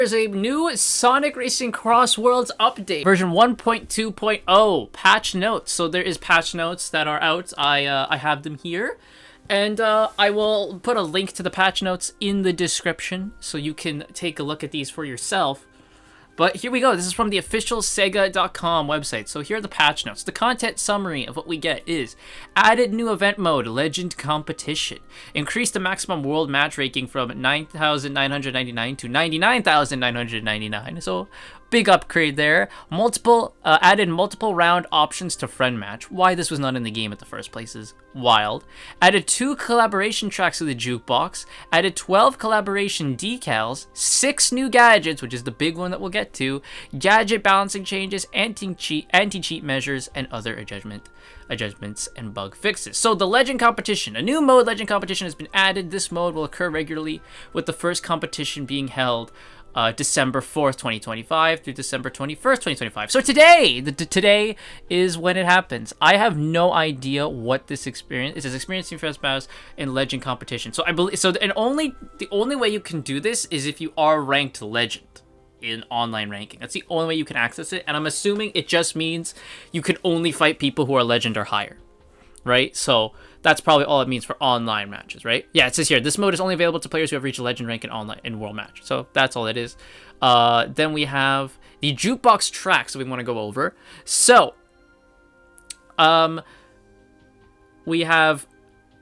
There's a new Sonic Racing Crossworlds update, version 1.2.0, patch notes. So there is patch notes that are out. I have them here. And I will put a link to the patch notes in the description so you can take a look at these for yourself. But here we go. This is from the official Sega.com website. So here are the patch notes. The content summary of what we get is added new event mode, Legend Competition. Increased the maximum world match ranking from 9,999 to 99,999. So big upgrade there. Added multiple round options to friend match. Why this was not in the game at the first place is wild. Added 2 collaboration tracks to the jukebox. Added 12 collaboration decals. 6 new gadgets, which is the big one that we'll get to. Gadget balancing changes, anti-cheat measures, and other adjustments and bug fixes. So the Legend Competition. A new mode, Legend Competition, has been added. This mode will occur regularly, with the first competition being held December 4th, 2025 through December 21st, 2025. So today is when it happens. I have no idea what this experience is. Experiencing first mouse in Legend Competition. So I believe the only way you can do this is if you are ranked Legend in online ranking. That's the only way you can access it, and I'm assuming it just means you can only fight people who are Legend or higher, right? So that's probably all it means for online matches, right? Yeah, it says here, this mode is only available to players who have reached a Legend rank in world match. So that's all it is. Then we have the jukebox tracks that we want to go over. So, we have,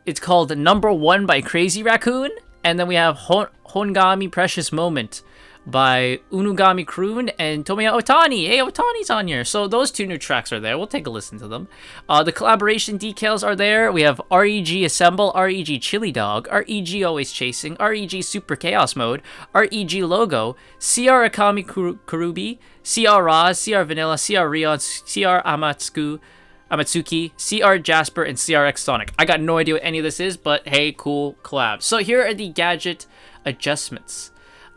it's called Number 1 by Crazy Raccoon. And then we have Hongami Precious Moment by Unugami Kroon and Tomoya Otani. Hey, Otani's on here. So those 2 new tracks are there. We'll take a listen to them. The collaboration decals are there. We have REG Assemble, REG Chili Dog, REG Always Chasing, REG Super Chaos Mode, REG Logo, CR Akami Kurubi, CR Raz, CR Vanilla, CR Rion, CR Amatsuki, CR Jasper, and CRX Sonic. I got no idea what any of this is, but hey, cool collab. So here are the gadget adjustments.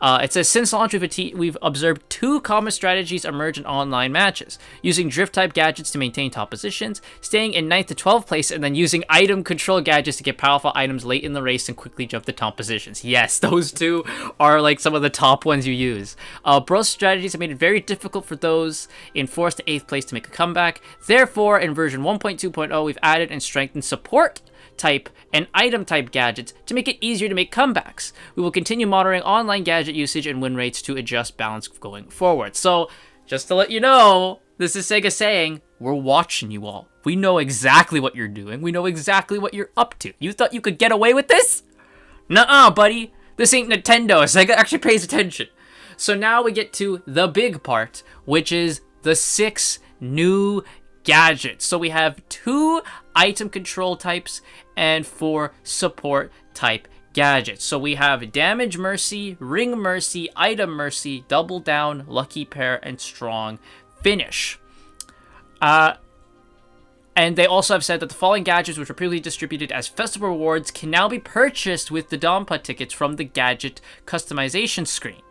It says, since launch, we've observed 2 common strategies emerge in online matches. Using drift-type gadgets to maintain top positions, staying in 9th to 12th place, and then using item control gadgets to get powerful items late in the race and quickly jump to top positions. Yes, those 2 are like some of the top ones you use. Both strategies have made it very difficult for those in 4th to 8th place to make a comeback. Therefore, in version 1.2.0, we've added and strengthened support type and item type gadgets to make it easier to make comebacks. We will continue monitoring online gadget usage and win rates to adjust balance going forward. So, just to let you know, this is Sega saying, we're watching you all. We know exactly what you're doing. We know exactly what you're up to. You thought you could get away with this? Nuh-uh, buddy. This ain't Nintendo. Sega actually pays attention. So now we get to the big part, which is the 6 new gadgets. So we have 2 item control types and 4 support type gadgets. So we have Damage Mercy, Ring Mercy, Item Mercy, Double Down, Lucky Pair, and Strong Finish. And they also have said that the following gadgets, which were previously distributed as festival rewards, can now be purchased with the Dompa tickets from the gadget customization screen.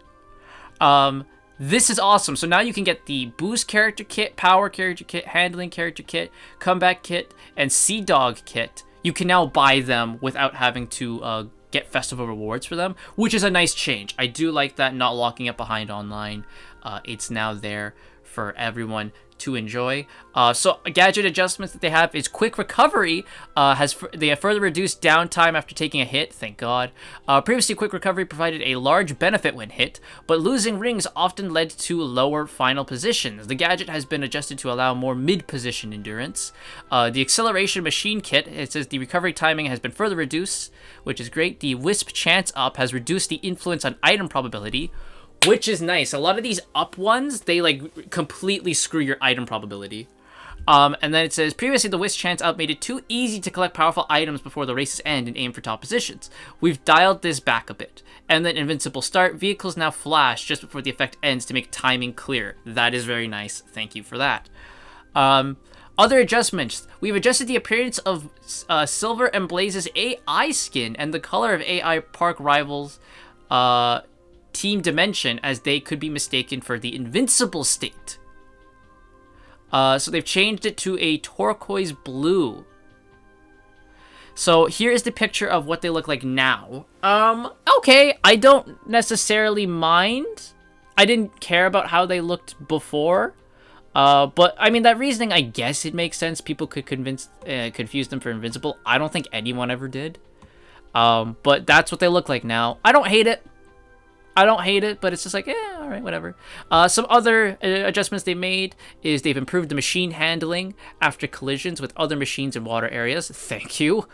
This is awesome. So now you can get the Boost Character Kit, Power Character Kit, Handling Character Kit, Comeback Kit, and Sea Dog Kit. You can now buy them without having to get festival rewards for them, which is a nice change. I do like that, not locking it behind online. It's now there for everyone to enjoy. So gadget adjustments that they have is quick recovery. They have further reduced downtime after taking a hit, thank God. Previously, quick recovery provided a large benefit when hit, but losing rings often led to lower final positions. The gadget has been adjusted to allow more mid-position endurance. The acceleration machine kit, it says the recovery timing has been further reduced, which is great. The Wisp chance up has reduced the influence on item probability, which is nice. A lot of these up ones, they like completely screw your item probability. And then it says, previously the Wisp chance up made it too easy to collect powerful items before the races end and aim for top positions. We've dialed this back a bit. And then Invincible Start, vehicles now flash just before the effect ends to make timing clear. That is very nice. Thank you for that. Other adjustments. We've adjusted the appearance of Silver and Blaze's AI skin and the color of AI Park Rivals Team Dimension, as they could be mistaken for the Invincible state. So they've changed it to a turquoise blue. So here is the picture of what they look like now. Okay, I don't necessarily mind I didn't care about how they looked before. But I mean, that reasoning, I guess it makes sense. People could confuse them for invincible. I don't think anyone ever did. But that's what they look like now. I don't hate it. But it's just like, all right, whatever. Some other adjustments they made is they've improved the machine handling after collisions with other machines in water areas. Thank you.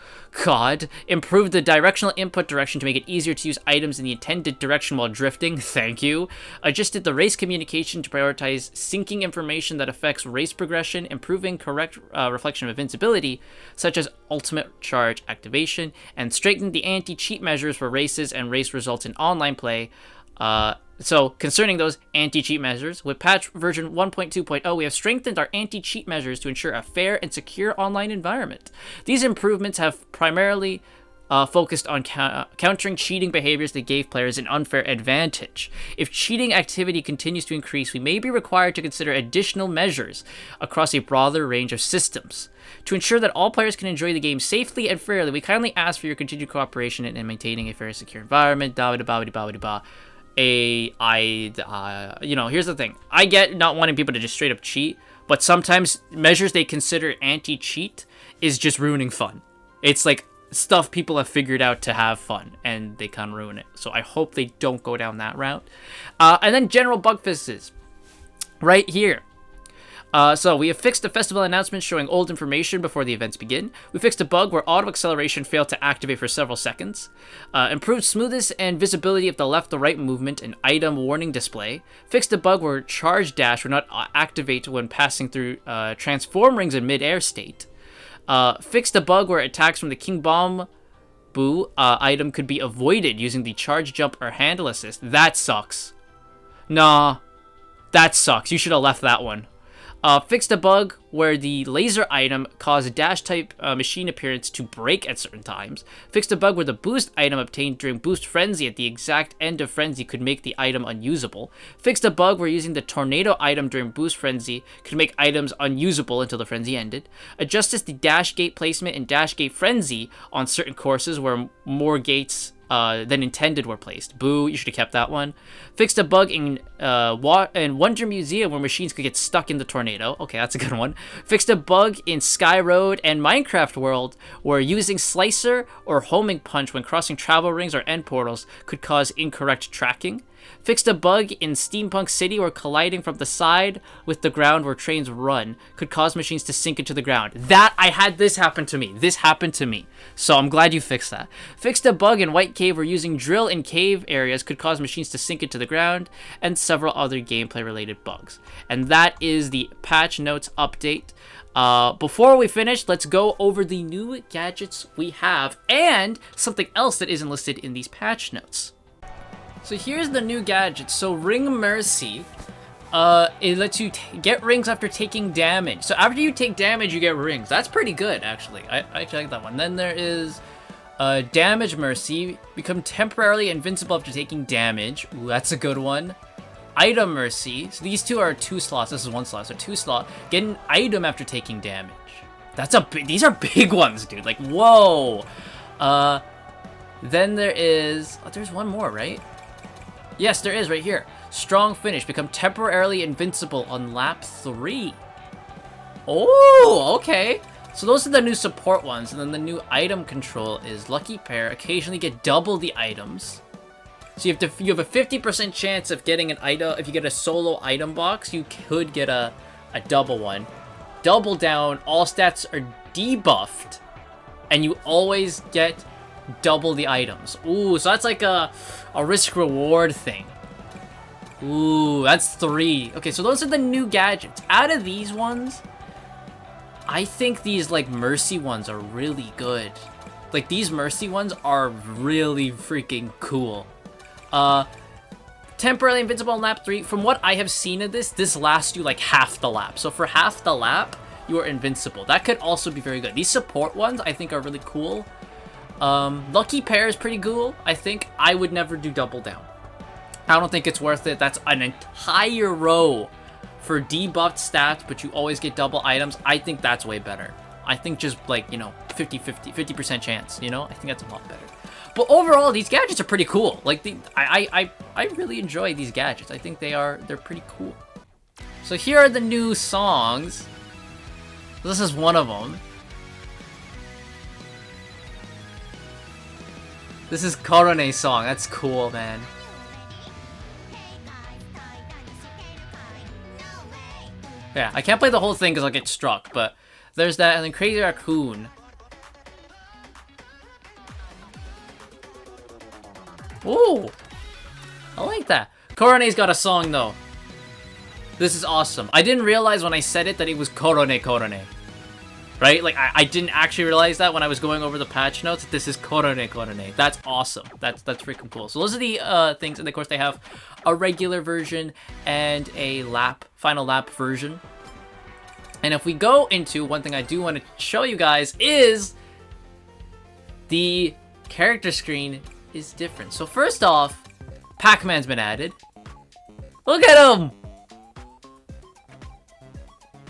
God. Improved the directional input direction to make it easier to use items in the intended direction while drifting. Thank you. Adjusted the race communication to prioritize syncing information that affects race progression, improving correct reflection of invincibility, such as ultimate charge activation, and strengthened the anti-cheat measures for races and race results in online play. So, concerning those anti-cheat measures, with patch version 1.2.0, we have strengthened our anti-cheat measures to ensure a fair and secure online environment. These improvements have primarily focused on countering cheating behaviors that gave players an unfair advantage. If cheating activity continues to increase, we may be required to consider additional measures across a broader range of systems. To ensure that all players can enjoy the game safely and fairly, we kindly ask for your continued cooperation in maintaining a fair and secure environment. Here's the thing. I get not wanting people to just straight up cheat, but sometimes measures they consider anti-cheat is just ruining fun. It's like stuff people have figured out to have fun, and they can ruin it. So I hope they don't go down that route. And then general bug fixes. Right here. So we have fixed the festival announcement showing old information before the events begin. We fixed a bug where auto acceleration failed to activate for several seconds. Improved smoothness and visibility of the left to right movement and item warning display. Fixed a bug where charge dash would not activate when passing through transform rings in mid-air state. Fixed a bug where attacks from the King Bomb Boo item could be avoided using the charge jump or handle assist. That sucks. Nah, that sucks. You should have left that one. Fixed a bug where the laser item caused dash type machine appearance to break at certain times. Fixed a bug where the boost item obtained during boost frenzy at the exact end of frenzy could make the item unusable. Fixed a bug where using the tornado item during boost frenzy could make items unusable until the frenzy ended. Adjusted the dash gate placement in dash gate frenzy on certain courses where more gates than intended were placed. Boo, you should have kept that one. Fixed a bug in Wonder Museum where machines could get stuck in the tornado. Okay, that's a good one. Fixed a bug in Sky Road and Minecraft World where using Slicer or Homing Punch when crossing travel rings or end portals could cause incorrect tracking. Fixed a bug in Steampunk City where colliding from the side with the ground where trains run could cause machines to sink into the ground. I had this happen to me. This happened to me. So I'm glad you fixed that. Fixed a bug in White Cave where using drill in cave areas could cause machines to sink into the ground, and several other gameplay related bugs. And that is the patch notes update. Before we finish, let's go over the new gadgets we have and something else that isn't listed in these patch notes. So here's the new gadget. So Ring Mercy, it lets you get rings after taking damage. So after you take damage, you get rings. That's pretty good, actually. I like that one. Then there is Damage Mercy. Become temporarily invincible after taking damage. Ooh, that's a good one. Item Mercy. So these two are 2 slots. This is 1 slot. So 2 slot. Get an item after taking damage. These are big ones, dude. Like, whoa. Then there is... Oh, there's one more, right? Yes, there is right here. Strong Finish. Become temporarily invincible on lap 3. Oh, okay. So those are the new support ones. And then the new item control is Lucky Pair. Occasionally get double the items. So you have a 50% chance of getting an item. If you get a solo item box, you could get a double one. Double down. All stats are debuffed. And you always get double the items. Ooh, so that's like a risk-reward thing. Ooh, that's 3. Okay, so those are the new gadgets. Out of these ones, I think these, like, Mercy ones are really good. Like, these Mercy ones are really freaking cool. Temporarily invincible on lap 3. From what I have seen of this lasts you, like, half the lap. So for half the lap, you are invincible. That could also be very good. These support ones, I think, are really cool. Lucky Pair is pretty cool. I think I would never do double down. I don't think it's worth it. That's an entire row for debuffed stats, but you always get double items. I think that's way better. I think just like, 50% chance, I think that's a lot better. But overall, these gadgets are pretty cool. Like, I I really enjoy these gadgets. I think they're pretty cool. So here are the new songs. This is one of them. This is Korone's song. That's cool, man. Yeah, I can't play the whole thing because I'll get struck, but there's that, and then Crazy Raccoon. Ooh! I like that. Korone's got a song, though. This is awesome. I didn't realize when I said it that it was Korone. Right? Like, I didn't actually realize that when I was going over the patch notes. This is Korone. That's awesome. That's freaking cool. So those are the things, and of course they have a regular version and a final lap version. And if we go into one thing I do want to show you guys is the character screen is different. So first off, Pac-Man's been added. Look at him!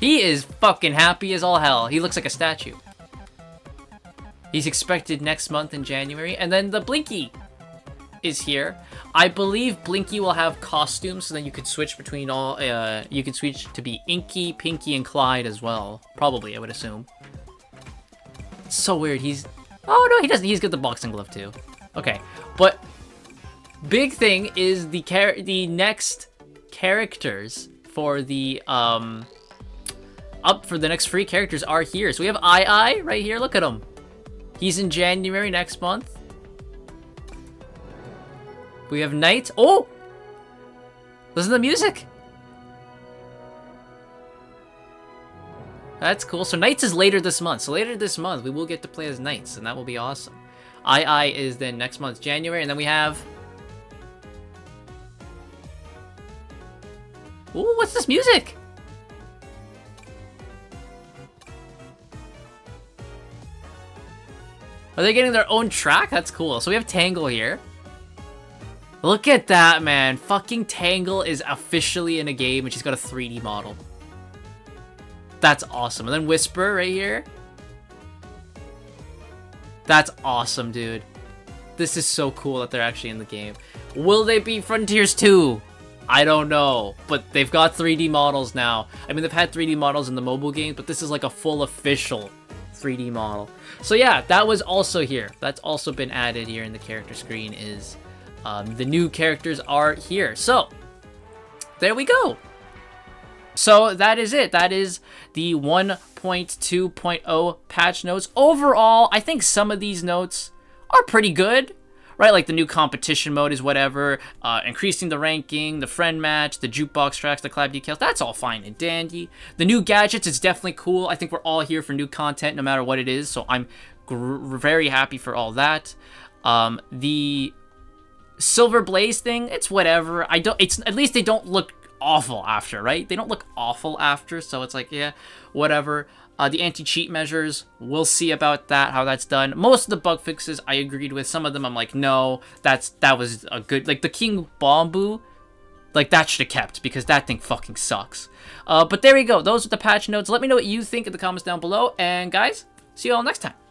He is fucking happy as all hell. He looks like a statue. He's expected next month in January. And then the Blinky is here. I believe Blinky will have costumes, so then you could switch between all... you could switch to be Inky, Pinky, and Clyde as well. Probably, I would assume. It's so weird. He's... Oh, no, he doesn't. He's got the boxing glove, too. Okay, but... Big thing is the next characters for the, up for the next free characters are here. So we have I right here. Look at him. He's in January next month. We have Knight. Oh! Listen to the music. That's cool. So Knights is later this month. So later this month, we will get to play as Knights, and that will be awesome. I is then next month, January, and then we have... Ooh, what's this music? Are they getting their own track? That's cool. So we have Tangle here. Look at that, man. Fucking Tangle is officially in a game, and she's got a 3D model. That's awesome. And then Whisper right here. That's awesome, dude. This is so cool that they're actually in the game. Will they be Frontiers 2? I don't know, but they've got 3D models now. I mean, they've had 3D models in the mobile games, but this is like a full official 3D model. So yeah, that was also here. That's also been added here in the character screen is the new characters are here. So there we go. So that is it. That is the 1.2.0 patch notes. Overall, I think some of these notes are pretty good. Right, like the new competition mode is whatever, increasing the ranking, the friend match, the jukebox tracks, the collab decals, that's all fine and dandy. The new gadgets is definitely cool. I think we're all here for new content no matter what it is, so I'm very happy for all that. The Silver Blaze thing, it's whatever. At least they don't look awful after, right? They don't look awful after, so it's like, yeah, whatever. The anti-cheat measures, we'll see about that, how that's done. Most of the bug fixes I agreed with. Some of them I'm like, no, that was a good... Like, the King Bombu, like, that should have kept, because that thing fucking sucks. But there you go. Those are the patch notes. Let me know what you think in the comments down below. And, guys, see you all next time.